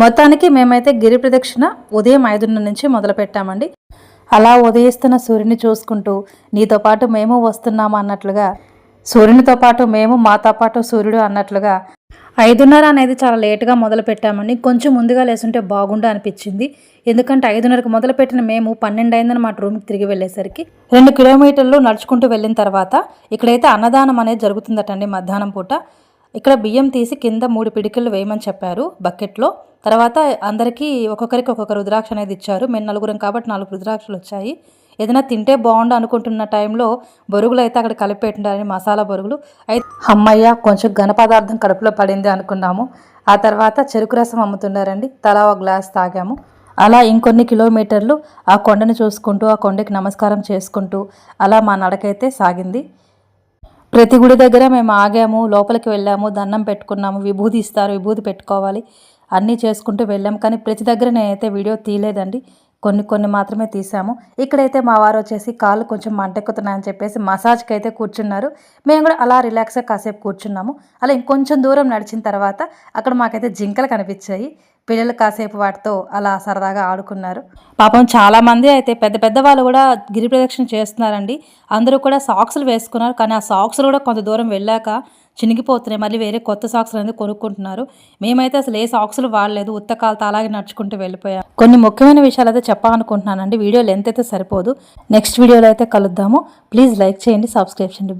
మొత్తానికి మేమైతే గిరి ప్రదక్షిణ ఉదయం 5:30 నుంచి మొదలు పెట్టామండి. అలా ఉదయిస్తున్న సూర్యుని చూసుకుంటూ నీతో పాటు మేము వస్తున్నాము అన్నట్లుగా, సూర్యునితో పాటు మేము, మాతో పాటు సూర్యుడు అన్నట్లుగా 5:30 అనేది చాలా లేటుగా మొదలు పెట్టామండి. కొంచెం ముందుగా లేసుంటే బాగుండు అనిపించింది. ఎందుకంటే 5:30కి మొదలుపెట్టిన మేము 12 అయిందన్నమాట రూమ్కి తిరిగి వెళ్ళేసరికి. 2 కిలోమీటర్లు నడుచుకుంటూ వెళ్ళిన తర్వాత ఇక్కడైతే అన్నదానం అనేది జరుగుతుందటండి మధ్యాహ్నం పూట. ఇక్కడ బియ్యం తీసి కింద 3 పిడికిళ్ళు వేయమని చెప్పారు బకెట్లో. తర్వాత అందరికీ ఒక్కొక్కరికి ఒక్కొక్క రుద్రాక్ష అనేది ఇచ్చారు. మేము నలుగురం కాబట్టి 4 రుద్రాక్షలు వచ్చాయి. ఏదైనా తింటే బాగుండు అనుకుంటున్న టైంలో బొరుగులు అయితే అక్కడ కలిపెట్టారని, మసాలా బొరుగులు. అయితే అమ్మయ్య కొంచెం ఘన పదార్థం కడుపులో పడింది అనుకున్నాము. ఆ తర్వాత చెరుకు రసం అమ్ముతున్నారండి, తలా ఒక గ్లాస్ తాగాము. అలా ఇంకొన్ని కిలోమీటర్లు ఆ కొండను చూసుకుంటూ, ఆ కొండకి నమస్కారం చేసుకుంటూ అలా మా నడకైతే సాగింది. ప్రతి గుడి దగ్గర మేము ఆగాము, లోపలికి వెళ్ళాము, దండం పెట్టుకున్నాము. విభూది ఇస్తారు, విభూది పెట్టుకోవాలి, అన్నీ చేసుకుంటూ వెళ్ళాము. కానీ ప్రతి దగ్గర నేనైతే వీడియో తీయలేదండి, కొన్ని మాత్రమే తీసాము. ఇక్కడైతే మా వారు వచ్చేసి కాళ్ళు కొంచెం మంటెక్కుతున్నాయని చెప్పేసి మసాజ్కి అయితే కూర్చున్నారు. మేము కూడా అలా రిలాక్స్గా కాసేపు కూర్చున్నాము. అలా ఇంకొంచెం దూరం నడిచిన తర్వాత అక్కడ మాకైతే జింకలు కనిపించాయి. పిల్లలు కాసేపు వాటితో అలా సరదాగా ఆడుకున్నారు. పాపం చాలామంది అయితే పెద్ద పెద్ద వాళ్ళు కూడా గిరి ప్రదక్షిణ చేస్తున్నారండి. అందరూ కూడా సాక్స్లు వేసుకున్నారు. కానీ ఆ సాక్స్లు కూడా కొంత దూరం వెళ్ళాక చినిగిపోతున్నాయి. మళ్ళీ వేరే కొత్త సాక్స్లు అనేది కొనుక్కుంటున్నారు. మేమైతే అసలు ఏ సాక్స్లు వాడలేదు, ఉత్తకాలతో అలాగే నడుచుకుంటూ వెళ్ళిపోయాం. కొన్ని ముఖ్యమైన విషయాలు అయితే చెప్పాలనుకుంటున్నానండి. వీడియో లెంత్ అయితే సరిపోదు. నెక్స్ట్ వీడియోలో అయితే కలుద్దాము. ప్లీజ్ లైక్ చేయండి, సబ్స్క్రైబ్ చేయండి.